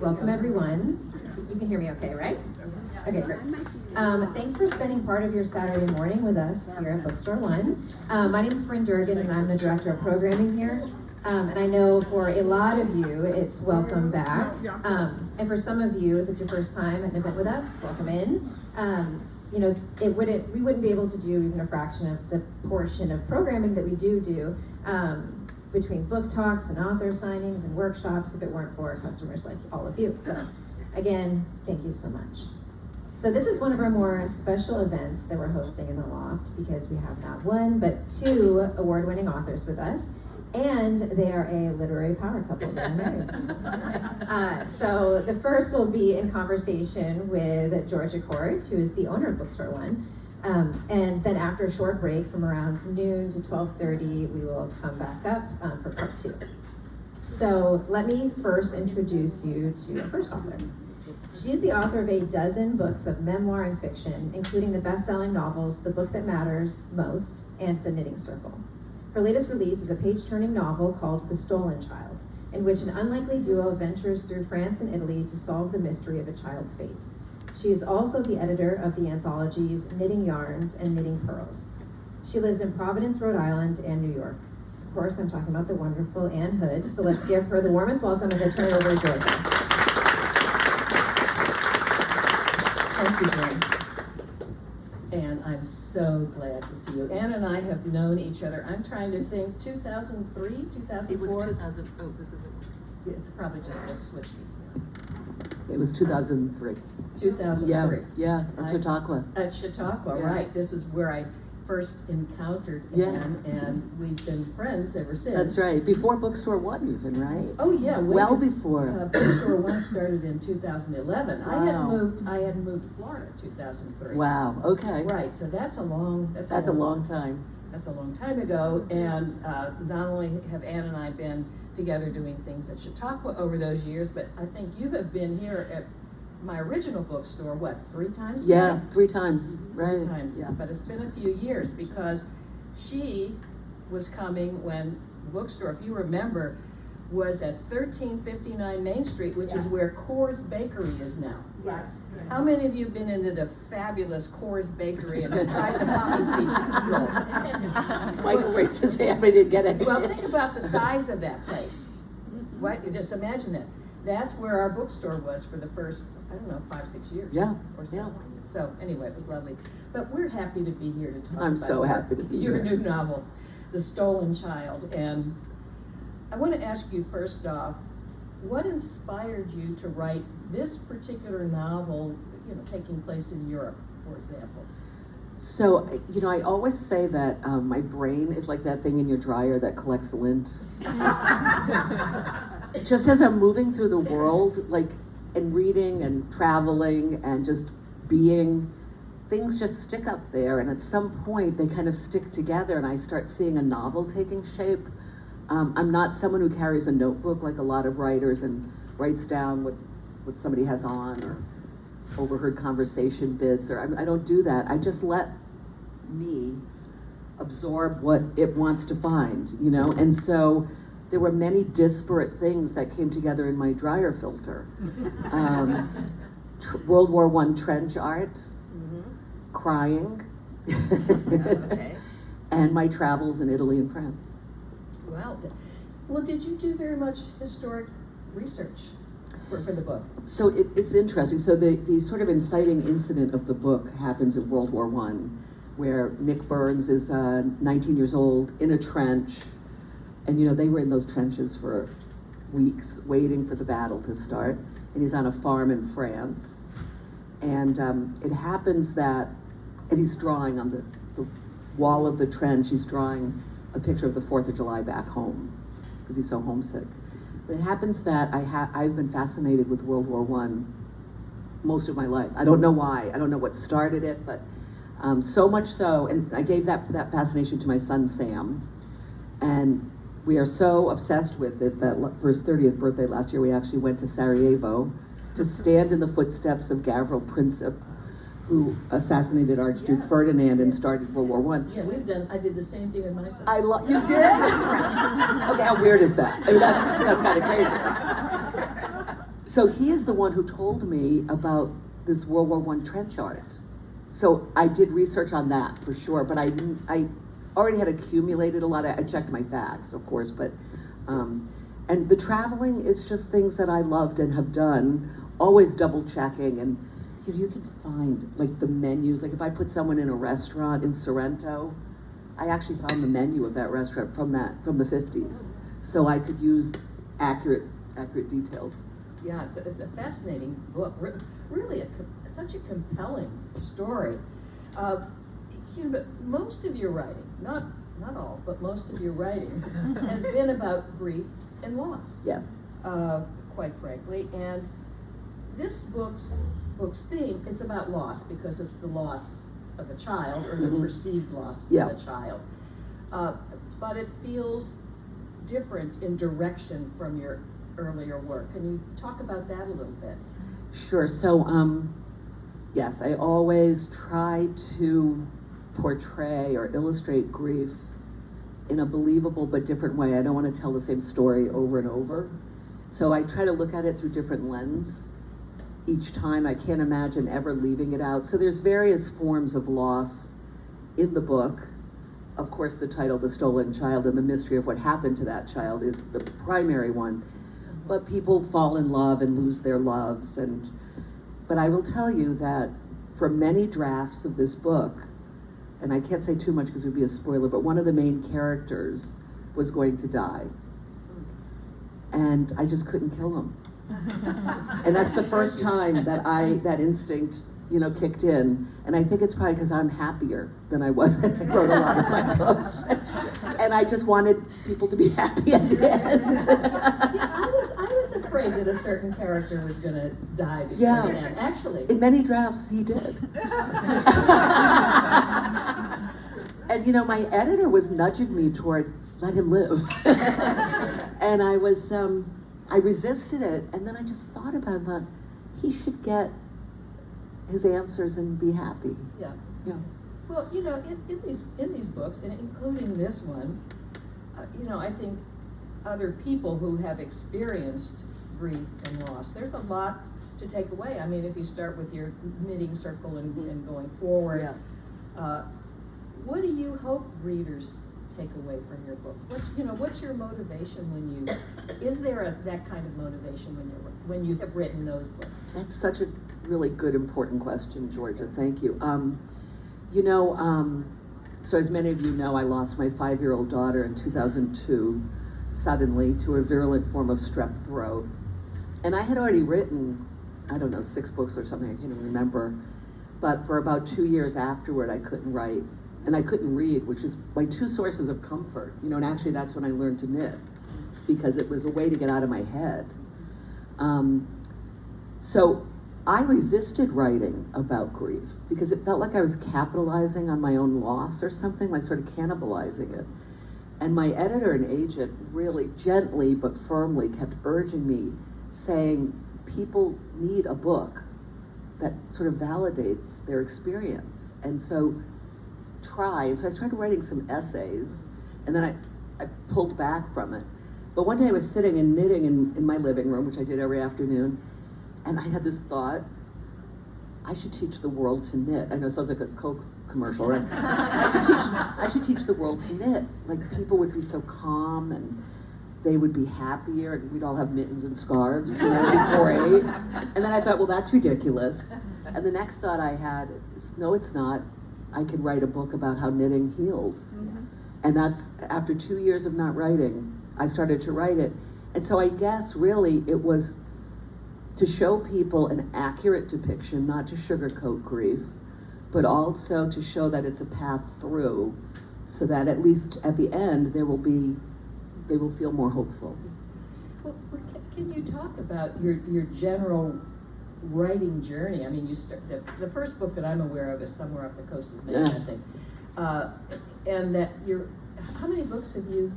Welcome, everyone. You can hear me okay, right? Okay, great. Thanks for spending part of your Saturday morning with us here at Bookstore One. My name is Bryn Durgan, and I'm the Director of Programming here. And I know for a lot of you, it's welcome back. And for some of you, if it's your first time at an event with us, welcome in. We wouldn't be able to do even a fraction of the portion of programming that we do between book talks and author signings and workshops if it weren't for customers like all of you. So again, thank you so much. So this is one of our more special events that we're hosting in the Loft because we have not one, but two award-winning authors with us, and they are a literary power couple that are married. So the first will be in conversation with Georgia Court, who is the owner of Bookstore One. And then after a short break from around noon to 12:30, we will come back up for part two. So let me first introduce you to our first author. She is the author of a dozen books of memoir and fiction, including the best-selling novels The Book That Matters Most and The Knitting Circle. Her latest release is a page-turning novel called The Stolen Child, in which an unlikely duo ventures through France and Italy to solve the mystery of a child's fate. She is also the editor of the anthologies Knitting Yarns and Knitting Pearls. She lives in Providence, Rhode Island, and New York. Of course, I'm talking about the wonderful Anne Hood, so let's give her the warmest welcome as I turn it over to Georgia. Thank you, Bryn. And I'm so glad to see you. Anne and I have known each other, I'm trying to think, 2003, 2004? It was 2000, oh, this isn't. It's probably just the switch these. It was 2003. 2003. Yeah, at Chautauqua. At Chautauqua, Yeah. right. This is where I first encountered Yeah. Anne, and we've been friends ever since. That's right. Before Bookstore One, even, right? Oh yeah, Well before. Bookstore One started in 2011. I had Wow. moved to Florida in 2003. Wow. Okay. Right. So that's a long time. That's a long time ago, and not only have Anne and I been together doing things at Chautauqua over those years, but I think you have been here at my original bookstore, what, 3 times? Yeah, now? 3 times. Right. 3 times, Yeah. but it's been a few years because she was coming when the bookstore, if you remember, was at 1359 Main Street, which is where Coors Bakery is now. Yes. How many of you have been into the fabulous Coors Bakery and tried the poppy seed rolls? Michael raised his hand, but he didn't get it. Well, think about the size of that place. Right? Just imagine that. That's where our bookstore was for the first, 5-6 years. Yeah, Or so. yeah. So anyway, it was lovely. But we're happy to be here to talk I'm about so happy to be your here. new novel, The Stolen Child. And I want to ask you first off, what inspired you to write this particular novel, taking place in Europe, for example? So, I always say that my brain is like that thing in your dryer that collects lint. Just as I'm moving through the world, and reading and traveling and just being, things just stick up there, and at some point they kind of stick together and I start seeing a novel taking shape. I'm not someone who carries a notebook like a lot of writers and writes down what somebody has on or overheard conversation bits, or I don't do that. I just let me absorb what it wants to find, and so there were many disparate things that came together in my dryer filter. World War I trench art, crying, Okay. and my travels in Italy and France. Well, did you do very much historic research for the book? So it's interesting. So the sort of inciting incident of the book happens in World War I, where Nick Burns is 19 years old in a trench, and they were in those trenches for weeks waiting for the battle to start, and he's on a farm in France, and it happens that, and he's drawing on the wall of the trench, he's drawing a picture of the 4th of July back home, because he's so homesick. But it happens that I've been fascinated with World War I most of my life. I don't know why. I don't know what started it, but so much so, and I gave that fascination to my son, Sam. And we are so obsessed with it that for his 30th birthday last year, we actually went to Sarajevo to stand in the footsteps of Gavril Princip, who assassinated Archduke Ferdinand and started World War I. Yeah, I did the same thing with my son. You did? Okay, how weird is that? I mean, that's kind of crazy. So he is the one who told me about this World War I trench art. So I did research on that for sure, but I already had accumulated a lot. I checked my facts, of course, but and the traveling is just things that I loved and have done, always double checking, and you can find like the menus. Like if I put someone in a restaurant in Sorrento, I actually found the menu of that restaurant from the 50s, so I could use accurate details. Yeah, it's a fascinating book. Really, such a compelling story. But most of your writing, not all, but most of your writing has been about grief and loss. Yes. Quite frankly, and this book's theme, it's about loss because it's the loss of a child or the perceived loss of a child. But it feels different in direction from your earlier work. Can you talk about that a little bit? Sure. So, yes, I always try to portray or illustrate grief in a believable but different way. I don't want to tell the same story over and over. So I try to look at it through different lenses each time. I can't imagine ever leaving it out. So there's various forms of loss in the book. Of course, the title, The Stolen Child, and the mystery of what happened to that child is the primary one. But people fall in love and lose their loves. But I will tell you that for many drafts of this book, and I can't say too much because it would be a spoiler, but one of the main characters was going to die. And I just couldn't kill him. And that's the first time that that instinct, kicked in. And I think it's probably because I'm happier than I was when I wrote a lot of my books. And I just wanted people to be happy at the end. Yeah, I was afraid that a certain character was going to die before the end. Actually, in many drafts, he did. And my editor was nudging me toward let him live. And I resisted it, and then I just thought about it and thought, he should get his answers and be happy. Yeah. Yeah. Well, in these books, and including this one, I think other people who have experienced grief and loss, there's a lot to take away. I mean, if you start with your knitting circle and going forward, what do you hope readers take away from your books? What's your motivation is there that kind of motivation when you have written those books? That's such a really good, important question, Georgia. Thank you. So as many of you know, I lost my 5-year-old daughter in 2002 suddenly to a virulent form of strep throat. And I had already written, 6 books or something, I can't even remember. But for about 2 years afterward, I couldn't write. And I couldn't read, which is my 2 sources of comfort. And actually that's when I learned to knit, because it was a way to get out of my head. So I resisted writing about grief because it felt like I was capitalizing on my own loss or something, like sort of cannibalizing it. And my editor and agent really gently but firmly kept urging me, saying people need a book that sort of validates their experience. And so try. And so I started writing some essays, and then I pulled back from it. But one day I was sitting and knitting in my living room, which I did every afternoon, and I had this thought, I should teach the world to knit. I know it sounds like a Coke commercial, right? I should teach the world to knit. Like, people would be so calm, and they would be happier, and we'd all have mittens and scarves, it'd be great. And then I thought, well, that's ridiculous. And the next thought I had is, no, it's not. I could write a book about how knitting heals. Mm-hmm. And that's, after 2 years of not writing, I started to write it. And so I guess really it was to show people an accurate depiction, not to sugarcoat grief, but also to show that it's a path through, so that at least at the end they will feel more hopeful. Well, can you talk about your general writing journey? I mean, you start the first book that I'm aware of is Somewhere Off the Coast of Maine, I think. And that how many books have you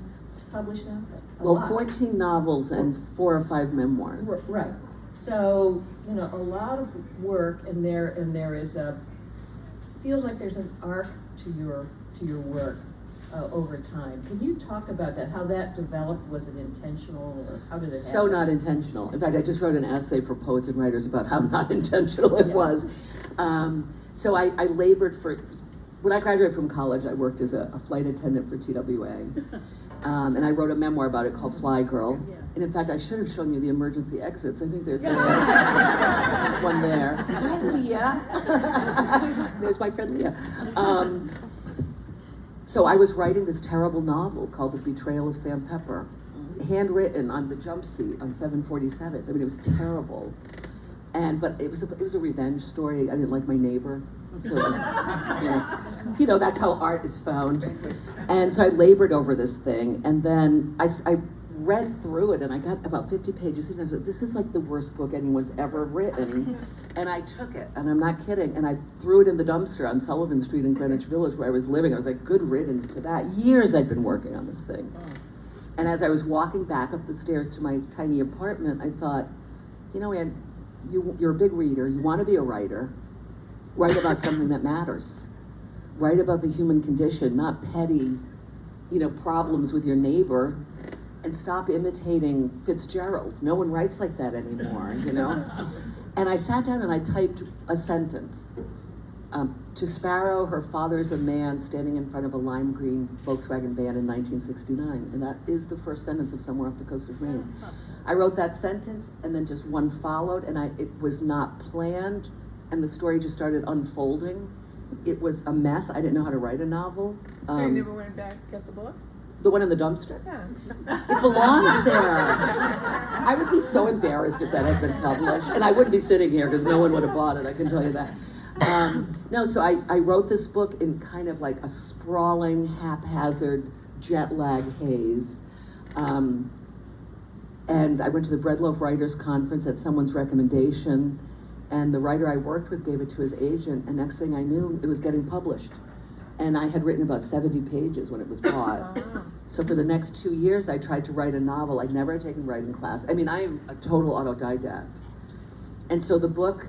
published now? A lot. 14 novels and 4 or 5 memoirs. Right. So, a lot of work, and there is feels like there's an arc to your work over time. Can you talk about that? How that developed? Was it intentional, or how did it happen? So not intentional. In fact, I just wrote an essay for Poets and Writers about how not intentional it was. So I labored for. When I graduated from college, I worked as a flight attendant for TWA. And I wrote a memoir about it called Fly Girl. Yes. And in fact, I should have shown you the emergency exits. I think they're there. There's one there. Hi, Leah. There's my friend Leah. So I was writing this terrible novel called The Betrayal of Sam Pepper, handwritten on the jump seat on 747s. I mean, it was terrible. But it was a revenge story. I didn't like my neighbor. So, that's how art is found. And so I labored over this thing, and then I read through it, and I got about 50 pages in, and I said, this is like the worst book anyone's ever written. And I took it, and I'm not kidding, and I threw it in the dumpster on Sullivan Street in Greenwich Village where I was living. I was like, good riddance to that. Years I'd been working on this thing. And as I was walking back up the stairs to my tiny apartment, I thought, Ann, you're a big reader, you want to be a writer. Write about something that matters. Write about the human condition, not petty, problems with your neighbor, and stop imitating Fitzgerald. No one writes like that anymore, And I sat down and I typed a sentence. To Sparrow, her father's a man standing in front of a lime green Volkswagen van in 1969. And that is the first sentence of Somewhere Off the Coast of Maine. I wrote that sentence, and then just one followed, and it was not planned. And the story just started unfolding. It was a mess. I didn't know how to write a novel. So you never went back to get the book? The one in the dumpster? Yeah. It belonged there. I would be so embarrassed if that had been published. And I wouldn't be sitting here because no one would have bought it, I can tell you that. So I wrote this book in kind of like a sprawling, haphazard, jet lag haze. And I went to the Breadloaf Writers Conference at someone's recommendation. And the writer I worked with gave it to his agent, and next thing I knew, it was getting published. And I had written about 70 pages when it was bought. So for the next 2 years, I tried to write a novel. I'd never taken writing class. I mean, I am a total autodidact. And so the book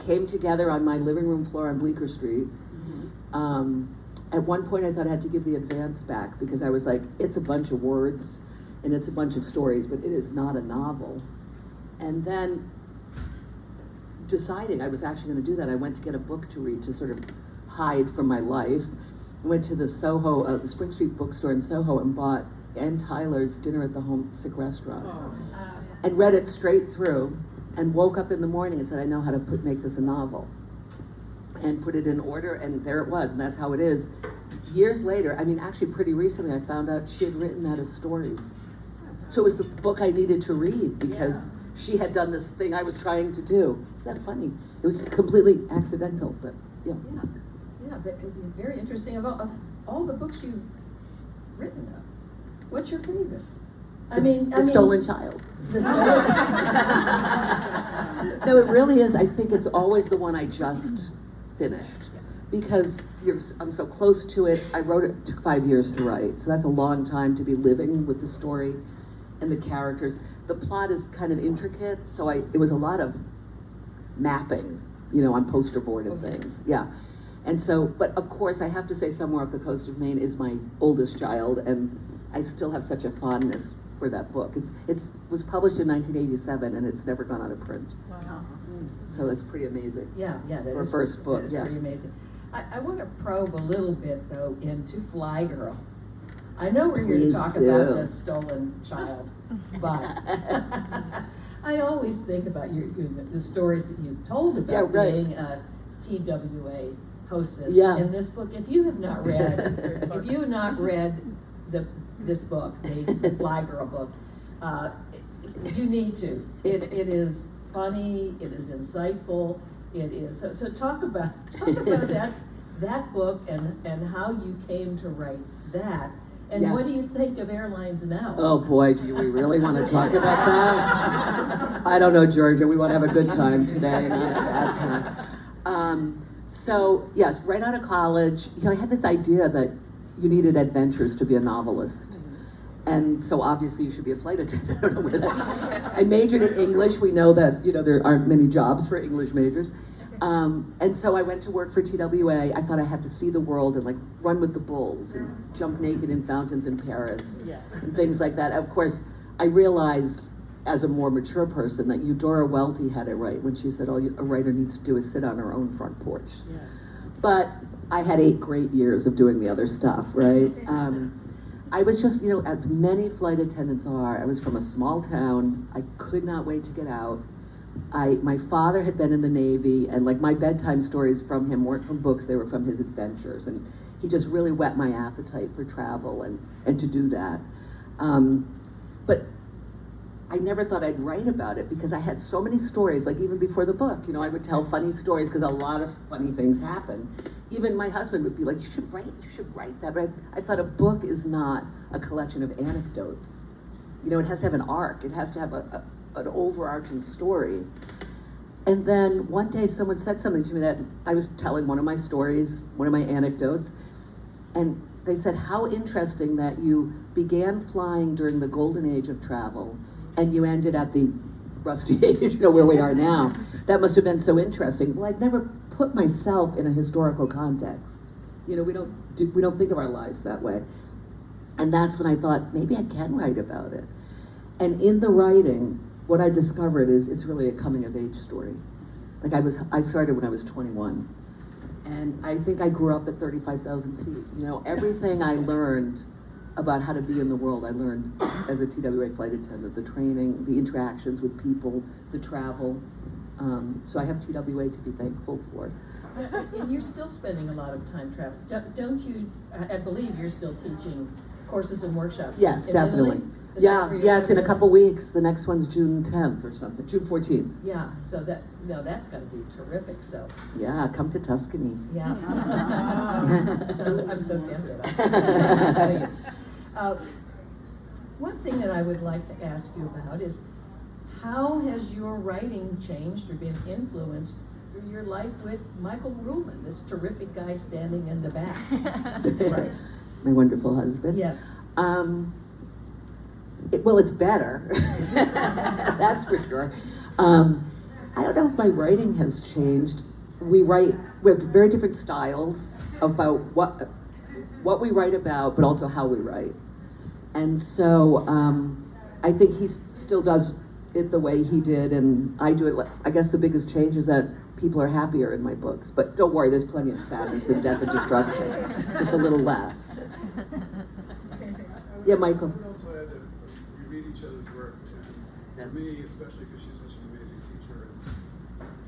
came together on my living room floor on Bleecker Street. At one point, I thought I had to give the advance back because I was like, it's a bunch of words, and it's a bunch of stories, but it is not a novel. And then, deciding I was actually going to do that, I went to get a book to read to sort of hide from my life. I went to the the Spring Street bookstore in Soho and bought Ann Tyler's Dinner at the Homesick Restaurant and read it straight through and woke up in the morning and said, I know how to make this a novel, and put it in order, and there it was, and that's how it is. Years later, actually pretty recently, I found out she had written that as stories. So it was the book I needed to read because she had done this thing I was trying to do. Isn't that funny? It was completely accidental, but yeah. Yeah, very interesting. Of all the books you've written, what's your favorite? The Stolen Child. The Stolen. No, it really is. I think it's always the one I just finished because I'm so close to it. I wrote it, took 5 years to write, so that's a long time to be living with the story and the characters. The plot is kind of intricate, so it was a lot of mapping, on poster board and things. Yeah. And so, but of course, I have to say Somewhere Off the Coast of Maine is my oldest child, and I still have such a fondness for that book. It was published in 1987, and it's never gone out of print. Wow. So that's pretty amazing. Yeah, that for is a first book. That is yeah. pretty amazing. I want to probe a little bit though into Fly Girl. I know we're here to talk about the Stolen Child, but I always think about the stories that you've told about being a TWA hostess in this book. If you have not read, this book, the Fly Girl book, you need to. It is funny. It is insightful. It is so. Talk about that book and how you came to write that. And what do you think of Airlines Now? Oh boy, do we really want to talk about that? I don't know, Georgia. We want to have a good time today, not a bad time. So yes, right out of college, I had this idea that you needed adventures to be a novelist. And so obviously you should be a flight attendant. I don't know where that. I majored in English. We know that there aren't many jobs for English majors. And so I went to work for TWA. I thought I had to see the world and like run with the bulls and jump naked in fountains in Paris and things like that. Of course, I realized as a more mature person that Eudora Welty had it right when she said all a writer needs to do is sit on her own front porch. But I had 8 great years of doing the other stuff, right? I was just, as many flight attendants are, I was from a small town. I could not wait to get out. My father had been in the Navy, and like my bedtime stories from him weren't from books, they were from his adventures. And he just really whet my appetite for travel and to do that. But I never thought I'd write about it because I had so many stories, like even before the book, I would tell funny stories because a lot of funny things happen. Even my husband would be like, you should write that. But I thought a book is not a collection of anecdotes. It has to have an arc. It has to have an overarching story. And then one day someone said something to me that I was telling one of my stories, one of my anecdotes, and they said, how interesting that you began flying during the golden age of travel and you ended at the rusty age, where we are now. That must have been so interesting. Well, I'd never put myself in a historical context. We don't think of our lives that way. And that's when I thought, maybe I can write about it. And in the writing, what I discovered is it's really a coming of age story. Like I started when I was 21. And I think I grew up at 35,000 feet. Everything I learned about how to be in the world, I learned as a TWA flight attendant, the training, the interactions with people, the travel. So I have TWA to be thankful for. And you're still spending a lot of time traveling. Don't you, I believe you're still teaching courses and workshops. Yes, in definitely. Italy? Is that where you're It's in a going? couple weeks. The next one's June 10th or something, June 14th. Yeah, so that's gonna be terrific, so, Yeah, come to Tuscany. yeah. I'm so tempted, I tell you. One thing that I would like to ask you about is, how has your writing changed or been influenced through your life with Michael Ruhlman, this terrific guy standing in the back? Right. My wonderful husband. Yes. It's better. That's for sure. I don't know if my writing has changed. We have very different styles about what we write about, but also how we write. And so I think he still does it the way he did, and I do it. I guess the biggest change is that people are happier in my books. But don't worry, there's plenty of sadness and death and destruction. Just a little less. Yeah, Michael. I would also add that we read each other's work, and for me, especially because she's such an amazing teacher, it's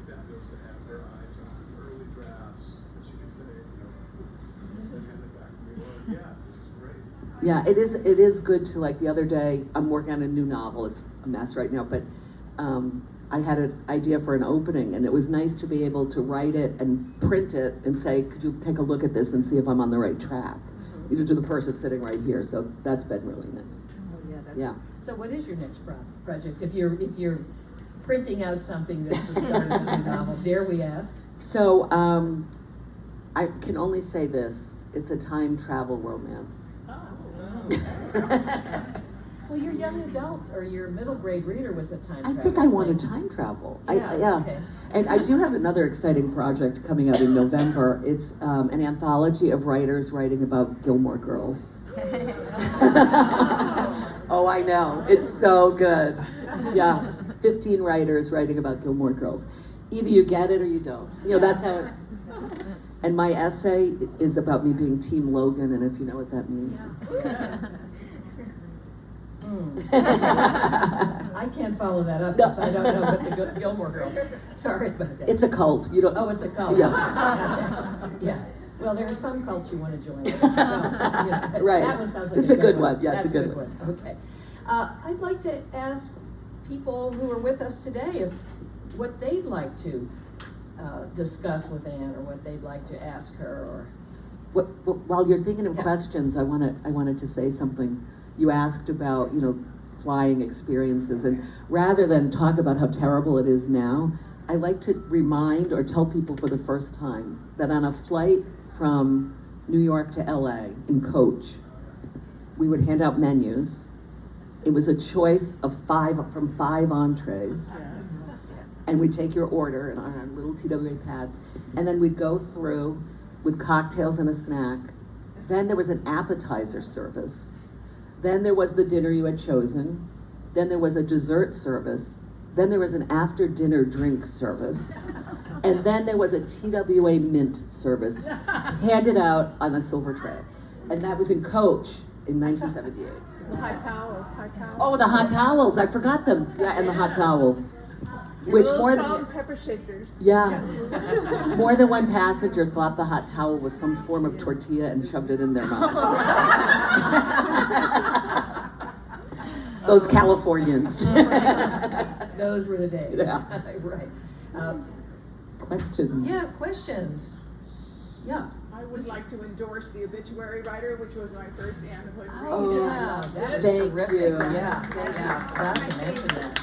fabulous to have her eyes on early drafts that she can say, and hand it back to me, or, yeah, this is great. Yeah, it is good to, like the other day, I'm working on a new novel, it's a mess right now, but I had an idea for an opening, and it was nice to be able to write it and print it and say, could you take a look at this and see if I'm on the right track? To the person sitting right here, so that's been really nice. Oh, yeah, Yeah. So what is your next project? If you're printing out something that's the start of a new novel, dare we ask? So I can only say this, it's a time travel romance. Well, your young adult or your middle grade reader was a time travel. I think I want to time travel. Yeah, okay. And I do have another exciting project coming out in November. It's an anthology of writers writing about Gilmore Girls. Oh, I know. It's so good. Yeah, 15 writers writing about Gilmore Girls. Either you get it or you don't. That's how it... And my essay is about me being Team Logan, and if you know what that means. I can't follow that up because I don't know what the Gilmore Girls. Sorry about that. It's a cult. You don't. Oh, it's a cult. Yeah. Yeah. Well, there are some cults you want to join. But you don't. Yeah, Right. That one sounds like It's a good one. Yeah, That's it's a good one. Okay. I'd like to ask people who are with us today if what they'd like to discuss with Anne, or what they'd like to ask her, or. While you're thinking of Yeah. questions, I wanted to say something. You asked about, flying experiences, and rather than talk about how terrible it is now, I like to remind or tell people for the first time that on a flight from New York to LA in coach, we would hand out menus. It was a choice of 5 entrees. and we'd take your order on our little TWA pads, and then we'd go through with cocktails and a snack. Then there was an appetizer service. Then there was the dinner you had chosen. Then there was a dessert service. Then there was an after-dinner drink service. And then there was a TWA mint service handed out on a silver tray. And that was in Coach in 1978. The hot towels, hot towels. Oh, the hot towels, I forgot them. Yeah, and the hot towels. Your Which little more salt than, and pepper shakers. yeah, more than one passenger thought the hot towel was some form of tortilla and shoved it in their mouth. Those Californians. Those were the days. Yeah. Right. Questions? Yeah, questions. Yeah. I would like to endorse The Obituary Writer, which was my first anthology. Oh, yeah, that is thank terrific. you. Yeah, forgot to mention that.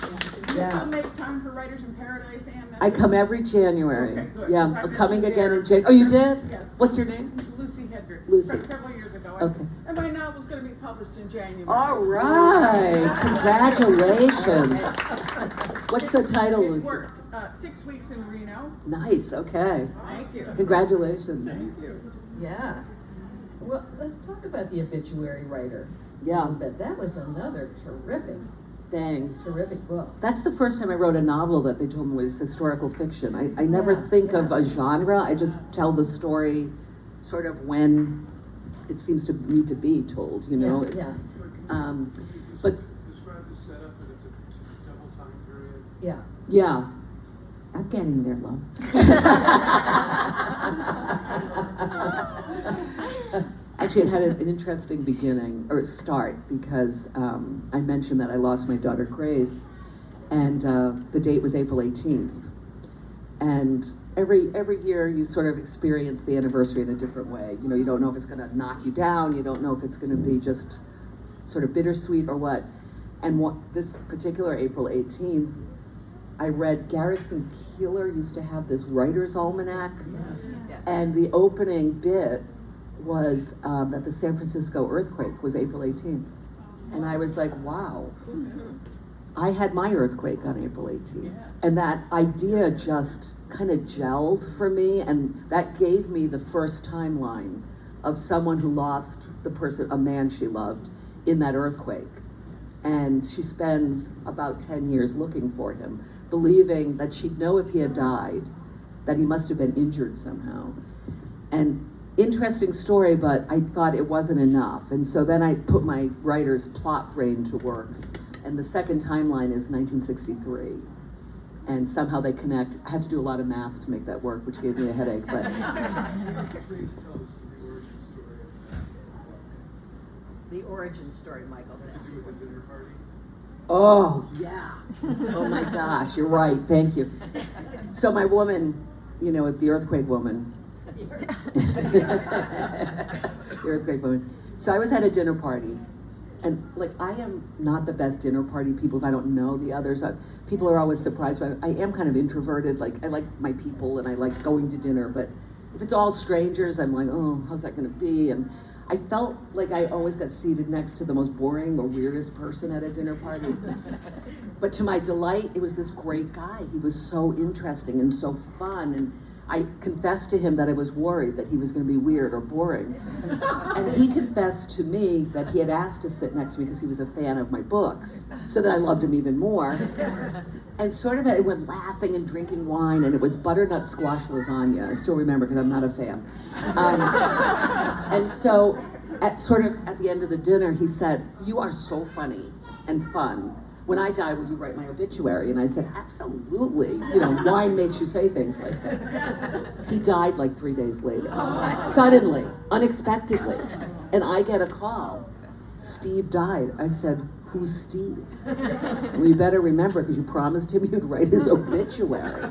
Do you Yeah. still make time for Writers in Paradise, Anne? I come every January. Okay, good. Yeah, I've I'm been coming there. again in January. Oh, you did? Yes. What's your name? Lucy Hedrick. Lucy. From several years ago. Okay. And my novel's going to be published in January. All right, congratulations. What's the title, It Lucy? worked. 6 weeks in Reno. Nice, okay. Thank you. Congratulations. Thank you. Yeah. Well, let's talk about The Obituary Writer. Yeah, But that was another thanks. terrific book. That's the first time I wrote a novel that they told me was historical fiction. I never Yeah, think of yeah. a genre, I just tell the story sort of when it seems to need to be told, you know? Yeah, But Describe the setup, and it's a double time period. yeah. yeah, I'm getting there, love. Actually, it had an interesting beginning, or start, because I mentioned that I lost my daughter Grace, and the date was April 18th. And every year you sort of experience the anniversary in a different way. You know, you don't know if it's gonna knock you down, you don't know if it's gonna be just sort of bittersweet or what. And this particular April 18th, I read Garrison Keillor used to have this writer's almanac, and the opening bit was that the San Francisco earthquake was April 18th. And I was like, wow, I had my earthquake on April 18th. And that idea just kind of gelled for me, and that gave me the first timeline of someone who lost a man she loved in that earthquake. And she spends about 10 years looking for him, believing that she'd know if he had died, that he must have been injured somehow. And interesting story, but I thought it wasn't enough. And so then I put my writer's plot brain to work. And the second timeline is 1963. And somehow they connect. I had to do a lot of math to make that work, which gave me a headache, but. Please tell us the origin story of that. The origin story, Michael Had says. to do with the dinner party. Oh, yeah. Oh my gosh, you're right, thank you. So my woman, you know, the earthquake woman. The earthquake woman. So I was at a dinner party, and like I am not the best dinner party people if I don't know the others. People are always surprised, but I am kind of introverted. Like I like my people and I like going to dinner, but if it's all strangers, I'm like, oh, how's that gonna be? And I felt like I always got seated next to the most boring or weirdest person at a dinner party. But to my delight, it was this great guy. He was so interesting and so fun, and I confessed to him that I was worried that he was going to be weird or boring. And he confessed to me that he had asked to sit next to me because he was a fan of my books, so that I loved him even more. And sort of, we're laughing and drinking wine, and it was butternut squash lasagna. I still remember because I'm not a fan. And so, at the end of the dinner, he said, "You are so funny and fun. When I die, will you write my obituary?" And I said, "Absolutely. You know, wine makes you say things like that." He died like 3 days later. Suddenly, unexpectedly. And I get a call. "Steve died." I said, "Who's Steve?" "Well, you better remember because you promised him you'd write his obituary."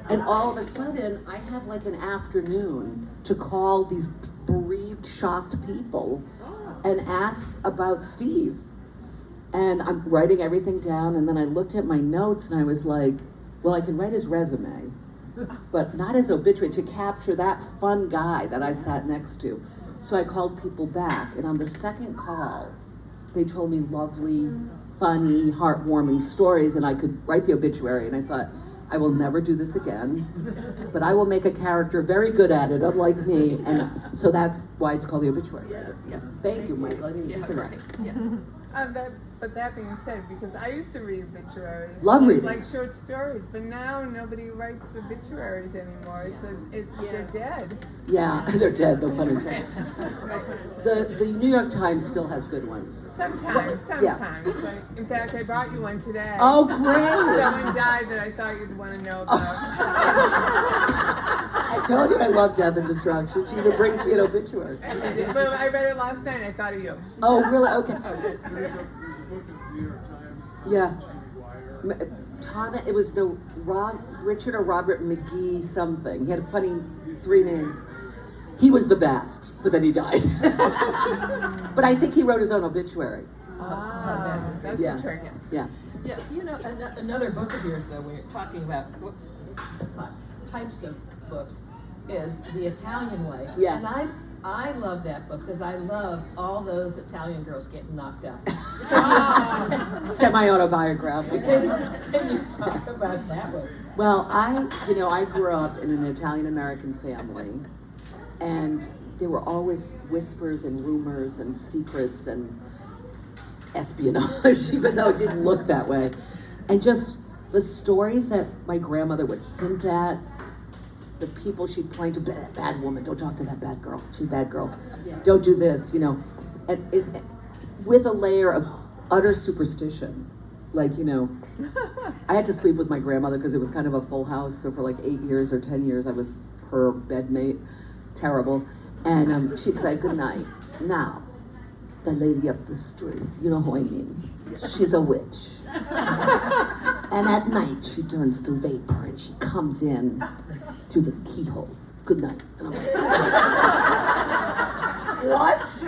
And all of a sudden, I have like an afternoon to call these bereaved, shocked people and ask about Steve. And I'm writing everything down, and then I looked at my notes and I was like, well, I can write his resume, but not his obituary, to capture that fun guy that I sat next to. So I called people back, and on the second call, they told me lovely, funny, heartwarming stories, and I could write the obituary, and I thought, I will never do this again, but I will make a character very good at it, unlike me, and so that's why it's called The Obituary Writer. Yes. Thank you, Michael. I didn't think of that. But that being said, because I used to read obituaries, Love reading. like short stories, but now nobody writes obituaries anymore. They're dead. Yeah, they're dead, no pun intended. The New York Times still has good ones. Sometimes. Yeah. But in fact, I brought you one today. Oh, great! Someone died that I thought you'd want to know about. I told you I love death and destruction. She even brings me an obituary. But I read it last night. I thought of you. Oh, really? Okay. There's a book in the New York Times. Yeah. Jamie Dwyer. Tom, it was no Richard or Robert McGee something. He had a funny 3 names. He was the best, but then he died. But I think he wrote his own obituary. That's Yeah. the trick. Yeah. Yeah, you know, another book of yours, though, when you're talking about types of books, is The Italian Way. Yeah. And I love that book because I love all those Italian girls getting knocked out. Semi-autobiographical. Can you talk about that one? Well, I grew up in an Italian-American family, and there were always whispers and rumors and secrets and espionage, even though it didn't look that way. And just the stories that my grandmother would hint at, the people she'd point to, bad woman, don't talk to that bad girl, she's a bad girl. Don't do this, and with a layer of utter superstition. Like, I had to sleep with my grandmother because it was kind of a full house, so for like 8 years or 10 years I was her bedmate. Terrible. And she'd say, good night. Now, the lady up the street, you know who I mean. She's a witch. And at night she turns to vapor and she comes in through the keyhole. Good night. And I'm like, what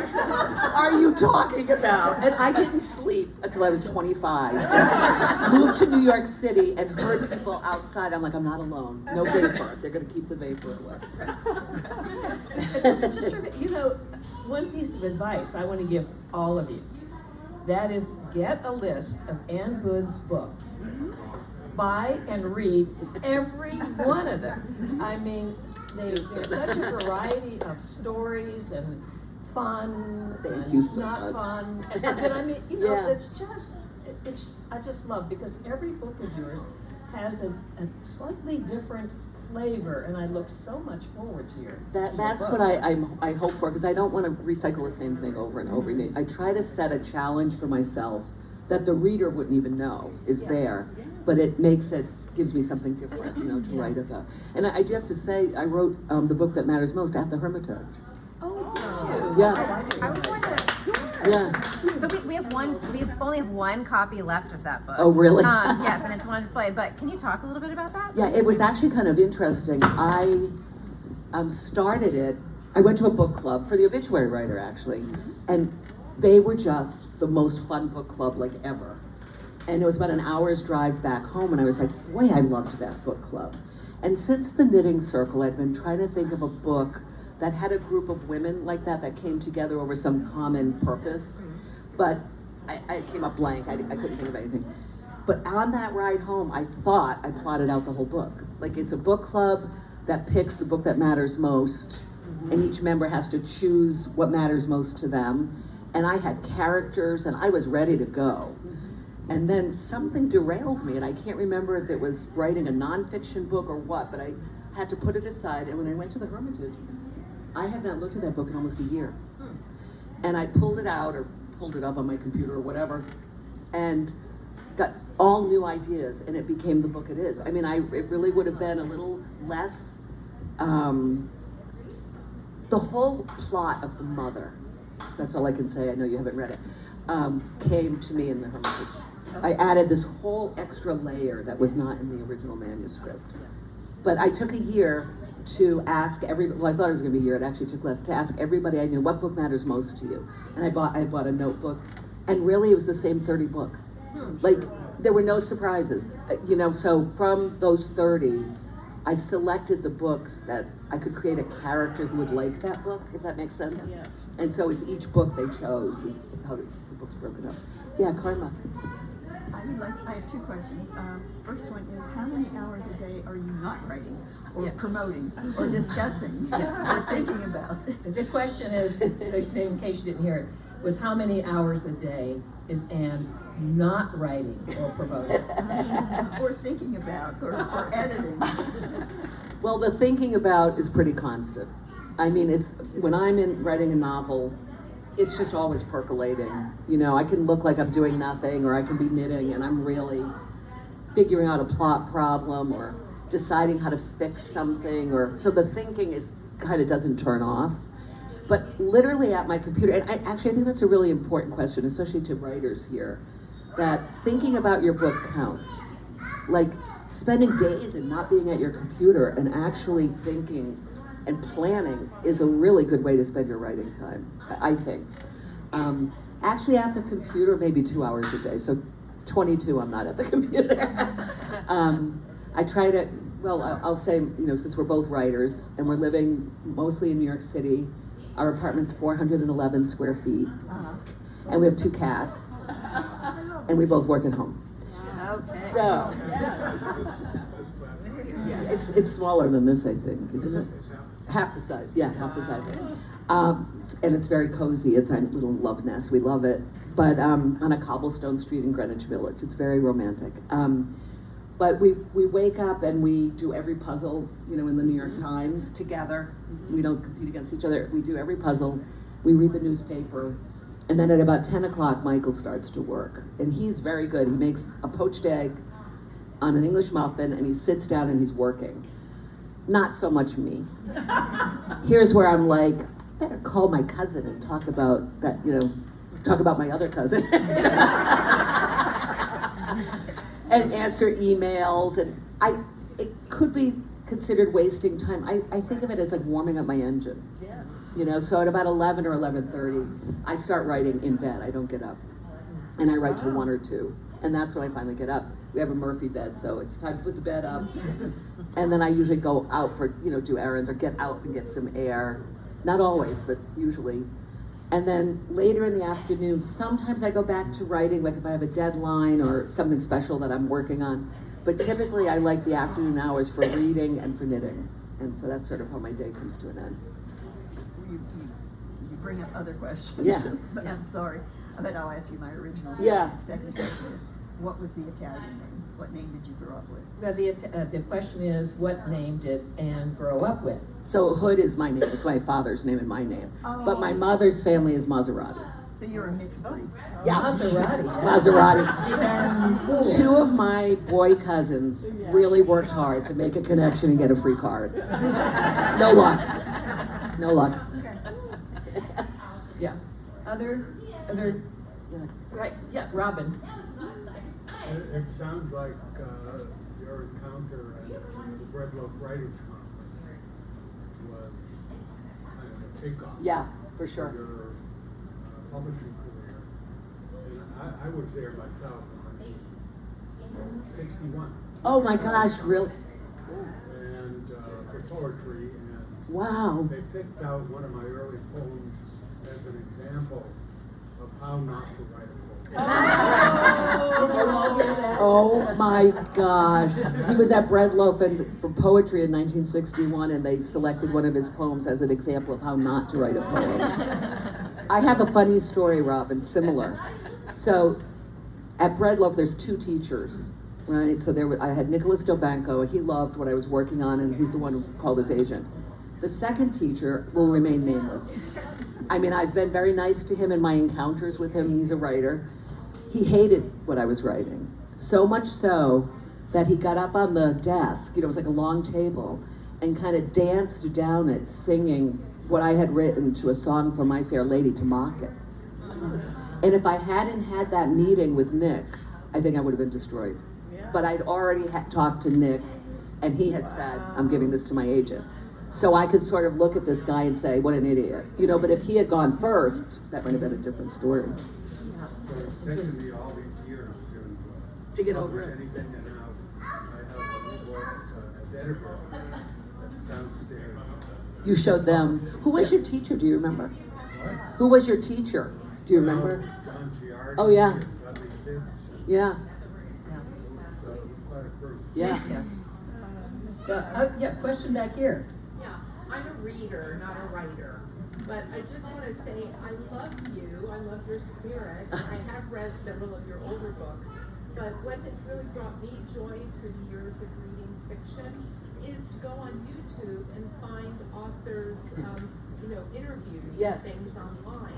are you talking about? And I didn't sleep until I was 25. Moved to New York City and heard people outside. I'm like, I'm not alone. No vapor. They're going to keep the vapor away. One piece of advice I want to give all of you, that is, get a list of Ann Hood's books. Buy and read every one of them. I mean, there's such a variety of stories and fun Thank and you so not much. fun. But I mean, Yeah. I just love, because every book of yours has a slightly different flavor, and I look so much forward to your That's books. what I hope for, because I don't want to recycle the same thing over and over again. I try to set a challenge for myself that the reader wouldn't even know is there, but it gives me something different, to write about. And I do have to say, I wrote the book that matters most at the Hermitage. Oh, did you? Yeah. Oh, I was wondering. Yeah. So we only have one copy left of that book. Oh, really? Yes, and it's on display. But can you talk a little bit about that? Yeah, it was actually kind of interesting. I started it. I went to a book club for The Obituary Writer, actually, and they were just the most fun book club like ever. And it was about an hour's drive back home, and I was like, boy, I loved that book club. And since the Knitting Circle, I'd been trying to think of a book that had a group of women like that came together over some common purpose. But I came up blank. I couldn't think of anything. But on that ride home, I thought I plotted out the whole book. Like, it's a book club that picks the book that matters most, and each member has to choose what matters most to them. And I had characters, and I was ready to go. And then something derailed me, and I can't remember if it was writing a nonfiction book or what, but I had to put it aside. And when I went to the Hermitage, I had not looked at that book in almost a year. And I pulled it out, or pulled it up on my computer or whatever, and got all new ideas, and it became the book it is. I mean, it really would have been a little less, the whole plot of The Mother, that's all I can say, I know you haven't read it, came to me in the Hermitage. I added this whole extra layer that was not in the original manuscript. But I took a year to ask everybody, well, I thought it was gonna be a year, it actually took less, to ask everybody I knew, what book matters most to you? And I bought a notebook, and really it was the same 30 books. Like, there were no surprises, so from those 30, I selected the books that I could create a character who would like that book, if that makes sense. Yeah. And so it's each book they chose is how the book's broken up. Yeah, Karma. I I have two questions. First one is, how many hours a day are you not writing, or promoting, or discussing, or thinking about? The question is, in case you didn't hear it, was how many hours a day is Anne not writing or promoting? Or thinking about, or editing? Well, the thinking about is pretty constant. I mean, it's when I'm writing a novel, it's just always percolating. You know, I can look like I'm doing nothing, or I can be knitting, and I'm really figuring out a plot problem or deciding how to fix something, or so the thinking is kind of doesn't turn off. But literally at my computer, and I think that's a really important question, especially to writers here, that thinking about your book counts. Like spending days and not being at your computer and actually thinking and planning is a really good way to spend your writing time, I think. Actually at the computer, maybe 2 hours a day, so 22 I'm not at the computer. I try to, well, I'll say, you know, since we're both writers and we're living mostly in New York City, our apartment's 411 square feet, and we have 2 cats, and we both work at home. So, it's smaller than this, I think, isn't it? Half the size, yeah, half the size. And it's very cozy. It's a little love nest. We love it. But on a cobblestone street in Greenwich Village, it's very romantic. But we wake up and we do every puzzle, you know, in the New York Times together. We don't compete against each other. We do every puzzle. We read the newspaper. And then at about 10 o'clock, Michael starts to work. And he's very good. He makes a poached egg on an English muffin, and he sits down and he's working. Not so much me. Here's where I'm like, I better call my cousin and talk about that, you know, talk about my other cousin. And answer emails, and it could be considered wasting time. I think of it as like warming up my engine. Yeah. You know, so at about 11 or 11:30, I start writing in bed. I don't get up. And I write till 1 or 2. And that's when I finally get up. We have a Murphy bed, so it's time to put the bed up. And then I usually go out for, you know, do errands or get out and get some air. Not always, but usually. And then later in the afternoon, sometimes I go back to writing, like if I have a deadline or something special that I'm working on. But typically I like the afternoon hours for reading and for knitting. And so that's sort of how my day comes to an end. You bring up other questions. Yeah. But I'm sorry. But I'll ask you my original. Yeah. Second question is, what was the Italian name? What name did you grow up with? The question is, what name did Anne grow up with? So Hood is my name. It's my father's name and my name. Oh. But my mother's family is Maserati. So you're a mixed breed. Yeah. Maserati. Maserati. Cool. 2 of my boy cousins really worked hard to make a connection and get a free card. No luck. No luck. Yeah. Other, right, yeah, Robin. It sounds like your encounter at the Breadloaf Writers Conference was kind of a takeoff Yeah, for for sure. your publishing career. And I was there myself in 61. Oh my gosh, really? And for poetry, and Wow. they picked out one of my early poems as an example of how not to write a poem. Did you all hear that? Oh my gosh. He was at Breadloaf and for poetry in 1961, and they selected one of his poems as an example of how not to write a poem. I have a funny story, Robin, similar. So at Breadloaf, there's 2 teachers, right? So I had Nicholas Delbanco, and he loved what I was working on, and he's the one who called his agent. The second teacher will remain nameless. I mean, I've been very nice to him in my encounters with him. He's a writer. He hated what I was writing, so much so that he got up on the desk, you know, it was like a long table, and kind of danced down it, singing what I had written to a song for My Fair Lady to mock it. And if I hadn't had that meeting with Nick, I think I would have been destroyed. But I'd already talked to Nick, and he had said, I'm giving this to my agent. So I could sort of look at this guy and say, what an idiot. You know, but if he had gone first, that might have been a different story. So it's taken me all these years To get over publish it. anything, and now I have a new book at Edinburgh that's downstairs. You showed them. Who was your teacher? Do you remember? Who was your teacher? Do you remember? John Giardi, Oh, yeah. Dudley Fitz. Yeah. proof. Yeah. Yeah, question back here. Yeah, I'm a reader, not a writer. But I just want to say I love you. I love your spirit. I have read several of your older books. But what has really brought me joy through the years of reading fiction is to go on YouTube and find authors, interviews Yes. and things online.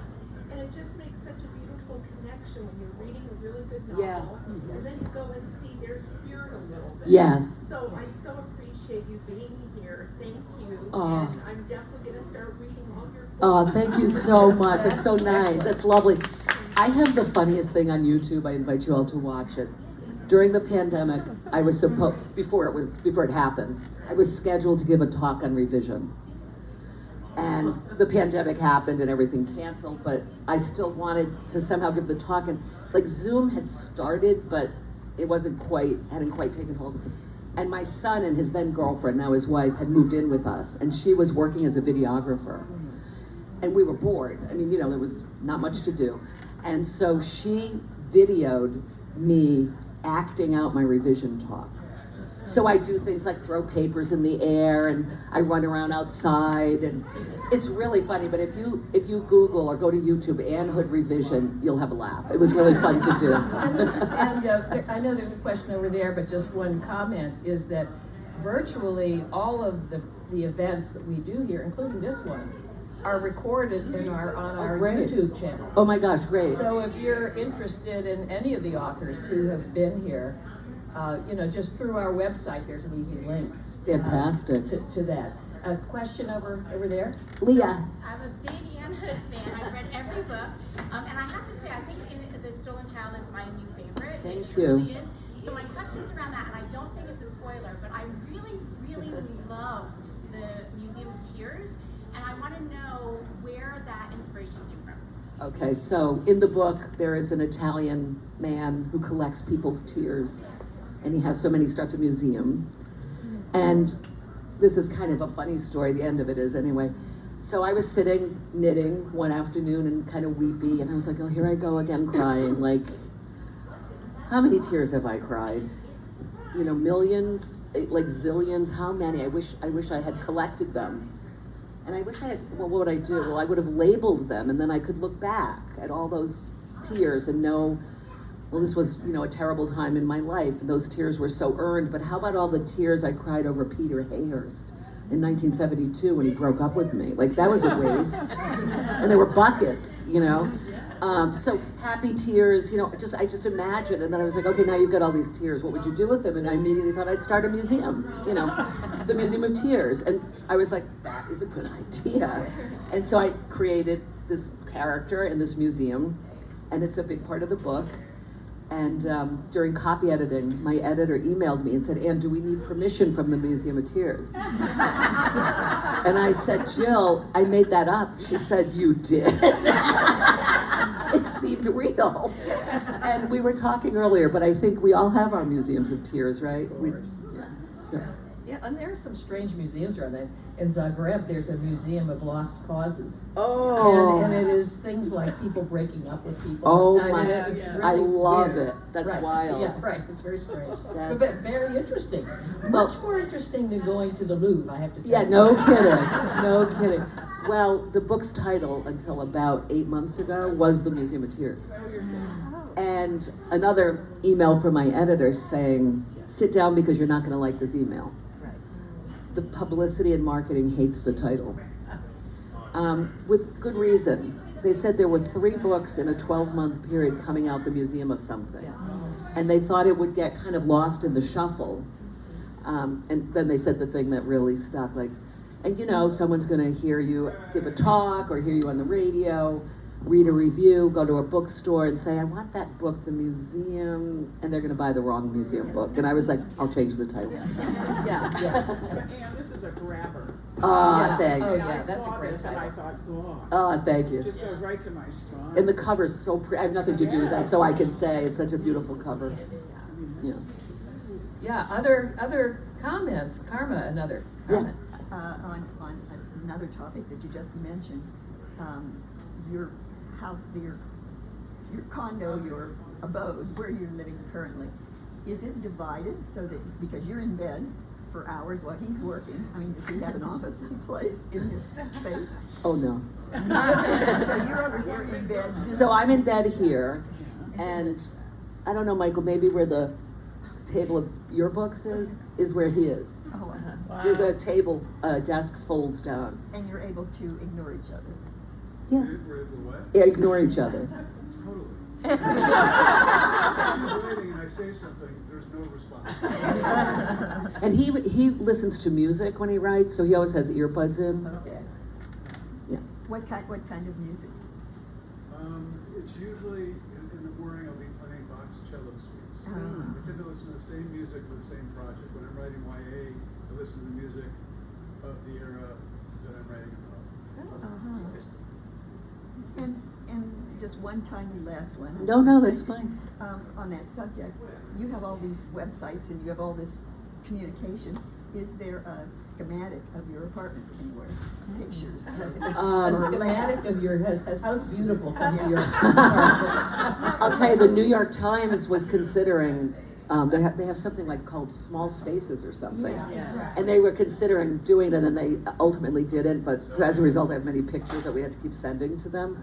And it just makes such a beautiful connection when you're reading a really good Yeah. novel, and then you go and see their spirit a little bit. Yes. So I so appreciate you being here. Thank you. Oh. And I'm definitely going to start reading all your books. Oh, thank you so much. That's so nice. That's lovely. I have the funniest thing on YouTube. I invite you all to watch it. During the pandemic, I was before it happened, I was scheduled to give a talk on revision. And the pandemic happened and everything canceled, but I still wanted to somehow give the talk, and like Zoom had started, but it hadn't quite taken hold. And my son and his then girlfriend, now his wife, had moved in with us, and she was working as a videographer. And we were bored. I mean, there was not much to do. And so she videoed me acting out my revision talk. So I do things like throw papers in the air, and I run around outside, and it's really funny. But if you Google or go to YouTube Ann Hood revision, you'll have a laugh. It was really fun to do. And I know there's a question over there, but just one comment is that virtually all of the events that we do here, including this one, are recorded and are on our great. YouTube channel. Oh my gosh, great. So if you're interested in any of the authors who have been here, just through our website, there's an easy link. Fantastic. To that. A question over there? Leah. I'm a big Ann Hood fan. I've read every book. And I have to say, I think The Stolen Child is my new favorite. Thank it truly you. is. So my question's around that, and I don't think it's a spoiler, but I really, really loved the Museum of Tears, and I want to know where that inspiration came from. Okay, so in the book, there is an Italian man who collects people's tears, and he has so many, starts a museum. And this is kind of a funny story, the end of it is anyway. So I was sitting knitting one afternoon and kind of weepy, and I was like, oh, here I go again crying. Like, how many tears have I cried? Millions, like zillions, how many? I wish I had collected them. And I wish I had, what would I do? Well, I would have labeled them, and then I could look back at all those tears and know, well, this was, a terrible time in my life, and those tears were so earned, but how about all the tears I cried over Peter Hayhurst in 1972 when he broke up with me? Like, that was a waste. And there were buckets, So happy tears, I just imagined, and then I was like, okay, now you've got all these tears, what would you do with them? And I immediately thought I'd start a museum, the Museum of Tears. And I was like, that is a good idea. And so I created this character in this museum, and it's a big part of the book. And during copy editing, my editor emailed me and said, Ann, do we need permission from the Museum of Tears? And I said, Jill, I made that up. She said, you did? It seemed real. And we were talking earlier, but I think we all have our museums of tears, right? Yeah, and there are some strange museums around that. In Zagreb, there's a museum of lost causes. Oh. And it is things like people breaking up with people. Oh I mean, my, it's really I love weird. it. That's right. wild. Yeah, right, it's very strange. That's- But very interesting. Well- Much more interesting than going to the Louvre, I have to tell Yeah, you. no kidding, no kidding. Well, the book's title until about 8 months ago was The Museum of Tears. And another email from my editor saying, sit down because you're not gonna like this email. The publicity and marketing hates the title. With good reason. They said there were 3 books in a 12-month period coming out the museum of something. And they thought it would get kind of lost in the shuffle. And then they said the thing that really stuck, and someone's gonna hear you give a talk or hear you on the radio, read a review, go to a bookstore and say, I want that book, the museum, and they're gonna buy the wrong museum book. And I was like, I'll change the title. Yeah. And this is a grabber. Yeah. Thanks. Oh, yeah, that's a I saw great this and I title. thought, Thank you. just goes right to my spine. And the cover's so pretty. I have nothing to do with that, so I can say it's such a beautiful cover. Yeah. Yeah, other comments? Karma, another comment. On another topic that you just mentioned, your house, your condo, your abode, where you're living currently, is it divided so that, because you're in bed for hours while he's working, I mean, does he have an office place in his space? Oh, no. So you're over here in bed. So I'm in bed here, and I don't know, Michael, maybe where the table of your books is where he is. Oh, There's a table, desk folds down. and you're able to ignore each other. Yeah. We're able to what? Yeah, ignore each other. Totally. If she's waiting and I say something, there's no response. And he listens to music when he writes, so he always has earbuds in. Okay. Yeah. What kind of music? It's usually in the morning I'll be playing Bach's cello suites. Ah. I tend to listen to the same music for the same project. When I'm writing YA, I listen to the music of the era that I'm writing about. And just one tiny last one. No, that's fine. On that subject, you have all these websites and you have all this communication. Is there a schematic of your apartment anywhere? Pictures? A schematic of your house beautiful come to your I'll tell you, the New York Times was considering, they have something like called small spaces or something. Yeah. And they were considering doing it, and then they ultimately didn't, but so as a result I have many pictures that we had to keep sending to them.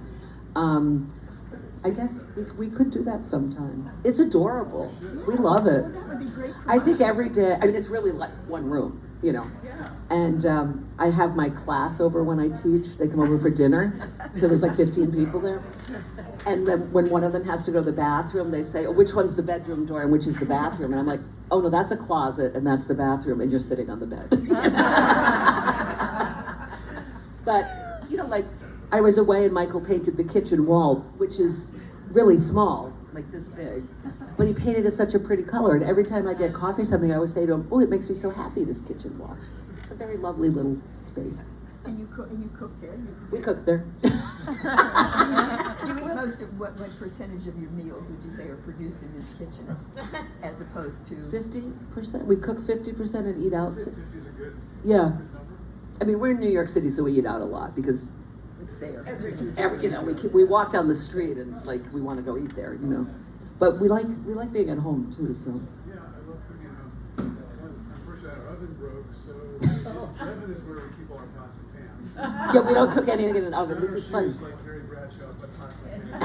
I guess we could do that sometime. It's adorable. We love it. Well, that would be great. I think every day, I mean, it's really like one room, you know. And I have my class over when I teach. They come over for dinner. So there's like 15 people there. And then when one of them has to go to the bathroom, they say, oh, which one's the bedroom door and which is the bathroom? And I'm like, oh no, that's a closet and that's the bathroom, and you're sitting on the bed. But, you know, like, I was away and Michael painted the kitchen wall, which is really small, like this big. But he painted it such a pretty color, and every time I get coffee or something, I always say to him, oh, it makes me so happy, this kitchen wall. It's a very lovely little space. And you cook there? We cook there. Do you eat most of what percentage of your meals would you say are produced in this kitchen, as opposed to 50%. We cook 50% and eat out. 50 is a good Yeah. number. I mean, we're in New York City, so we eat out a lot because it's there? you know, we walk down the street and like we want to go eat there, you know. But we like being at home too. So. Yeah, I love cooking at home. Unfortunately, our oven broke, so the oven is where we keep all our pots and pans. Yeah, we don't cook anything in an oven. This is fun. Shoes like Carrie Bradshaw, but pots and pans.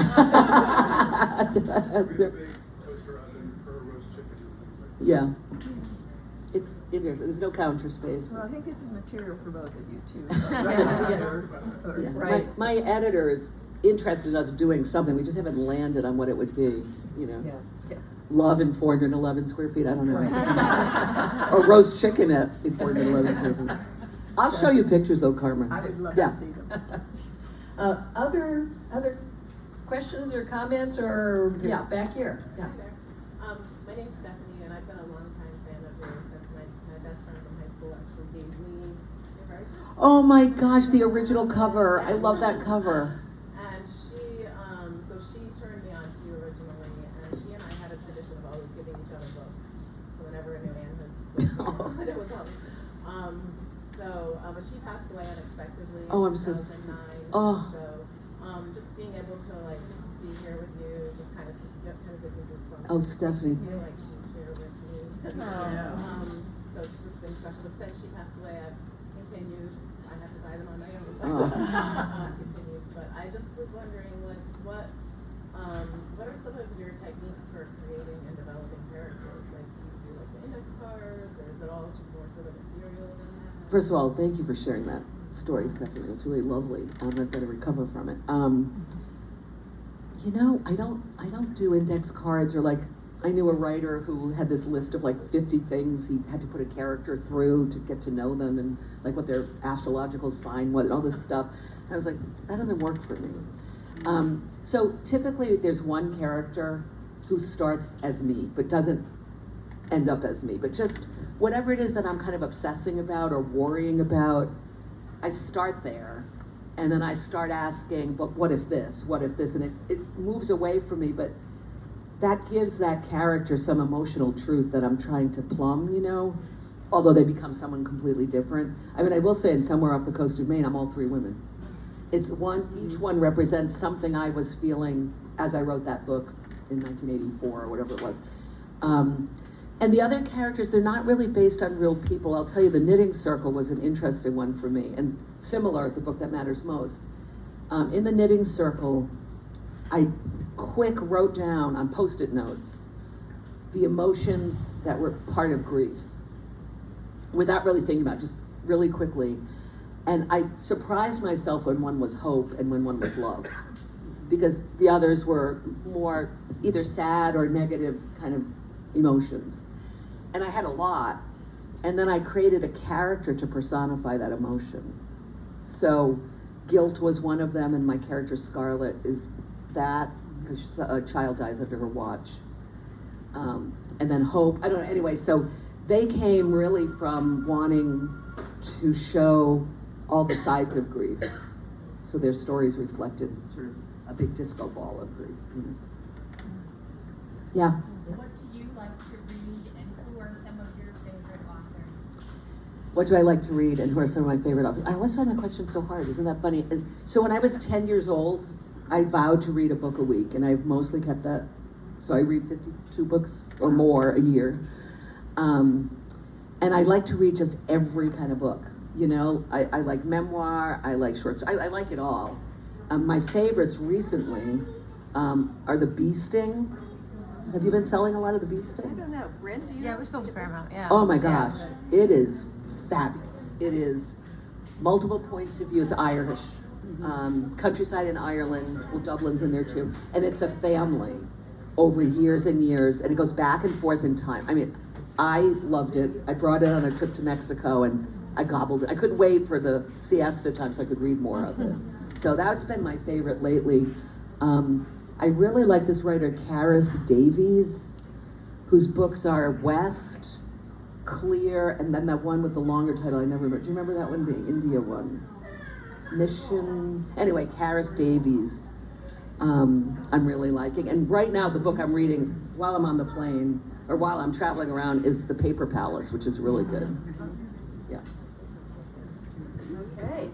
We have a big toaster oven for roast chicken and things like that. Yeah. It's in there. There's no counter space. Well, I think this is material for both of you too. Yeah. Right. My editor is interested in us doing something. We just haven't landed on what it would be. You know. Yeah. Love in 411 square feet. I don't know. Or roast chicken at 411 square feet. I'll show you pictures though, Carmen. I would love Yeah. to see them. Other questions or comments, or back here. Yeah. My name's Stephanie, and I've been a long-time fan of yours since my best friend from high school actually gave me your very first. Oh my gosh, the original cover. I love that cover. And she turned me on to you originally, and she and I had a tradition of always giving each other books. So whenever a new manhood was it was always. But she passed away unexpectedly in Oh, I'm so 2009. oh. So just being able to like be here with you just kind of gives me goosebumps. Oh, Stephanie. I feel like she's here with me. So it's just been special. But since she passed away, I've continued. I have to buy them on my own. Continued. But I just was wondering, like, what are some of your techniques for creating and developing characters? Like, do you do like the index cards, or is it all more sort of ethereal than that? First of all, thank you for sharing that story, Stephanie. It's really lovely. I've got to recover from it. You know, I don't do index cards, or like, I knew a writer who had this list of like 50 things he had to put a character through to get to know them, and like what their astrological sign was and all this stuff. And I was like, that doesn't work for me. So typically there's one character who starts as me, but doesn't end up as me. But just whatever it is that I'm kind of obsessing about or worrying about, I start there. And then I start asking, but what if this? What if this? And it moves away from me, but that gives that character some emotional truth that I'm trying to plumb, you know, although they become someone completely different. I mean, I will say in Somewhere Off the Coast of Maine, I'm all three women. It's each one represents something I was feeling as I wrote that book in 1984 or whatever it was. And the other characters, they're not really based on real people. I'll tell you, the Knitting Circle was an interesting one for me, and similar, The Book That Matters Most. In the Knitting Circle, I wrote down on Post-it notes the emotions that were part of grief, without really thinking about it, just really quickly. And I surprised myself when one was hope and when one was love, because the others were more either sad or negative kind of emotions. And I had a lot, and then I created a character to personify that emotion. So guilt was one of them, and my character Scarlett is that, because a child dies under her watch. And then hope, I don't know, anyway, so they came really from wanting to show all the sides of grief. So their stories reflected sort of a big disco ball of grief. You know? Yeah. What do you like to read, and who are some of your favorite authors? What do I like to read, and who are some of my favorite authors? I always find that question so hard. Isn't that funny? And so when I was 10 years old, I vowed to read a book a week, and I've mostly kept that. So I read 52 books or more a year. And I like to read just every kind of book. You know, I like memoir, I like shorts, I like it all. My favorites recently are the bee sting. Have you been selling a lot of the bee sting? I don't know. Brent, do you? Yeah, we've sold a fair amount, yeah. Oh my gosh, it is fabulous. It is multiple points of view. It's Irish, countryside in Ireland. Well, Dublin's in there too. And it's a family over years and years, and it goes back and forth in time. I mean, I loved it. I brought it on a trip to Mexico, and I gobbled it. I couldn't wait for the siesta time so I could read more of it. So that's been my favorite lately. I really like this writer, Karis Davies, whose books are West, Clear, and then that one with the longer title, I never remember. Do you remember that one, the India one? Mission, anyway, Karis Davies, I'm really liking. And right now, the book I'm reading while I'm on the plane, or while I'm traveling around, is The Paper Palace, which is really good. Yeah. Okay.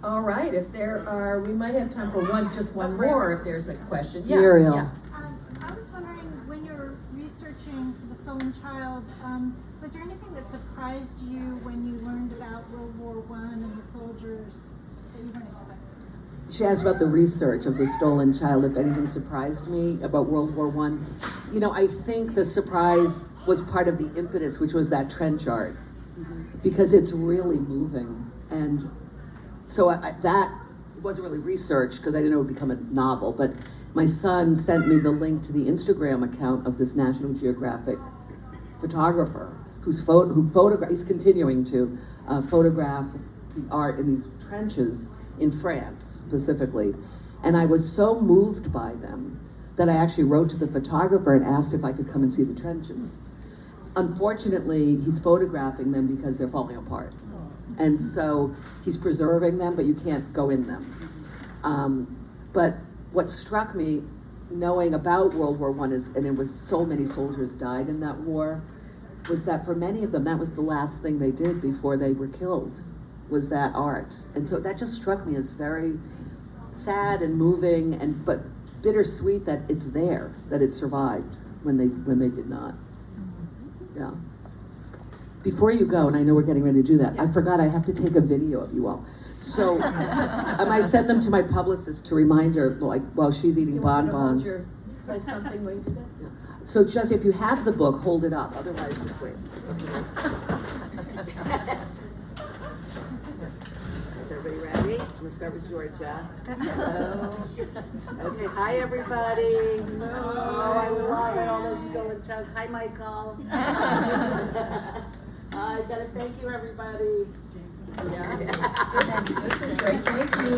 All right, if there are, we might have time for just one more if there's a question. Yeah. Muriel. Yeah. I was wondering, when you were researching for The Stolen Child, was there anything that surprised you when you learned about World War I and the soldiers that you weren't expecting? She asked about the research of The Stolen Child, if anything surprised me about World War I. You know, I think the surprise was part of the impetus, which was that trench art, because it's really moving. And so that wasn't really research, because I didn't know it would become a novel, but my son sent me the link to the Instagram account of this National Geographic photographer who he's continuing to photograph the art in these trenches in France specifically. And I was so moved by them that I actually wrote to the photographer and asked if I could come and see the trenches. Unfortunately, he's photographing them because they're falling apart. And so he's preserving them, but you can't go in them. But what struck me, knowing about World War I, and it was so many soldiers died in that war, was that for many of them, that was the last thing they did before they were killed, was that art. And so that just struck me as very sad and moving, but bittersweet that it's there, that it survived when they did not. Yeah. Before you go, and I know we're getting ready to do that, I forgot I have to take a video of you all. So I might send them to my publicist to remind her, like, while she's eating bonbons. Like something where you did that? Yeah. So just, if you have the book, hold it up, otherwise just wait. Is everybody ready? I'm gonna start with Georgia. Hello. Okay, hi everybody. Oh, I love it, all those stolen childs. Hi, Michael. I gotta thank you, everybody. Yeah. This is great. Thank you.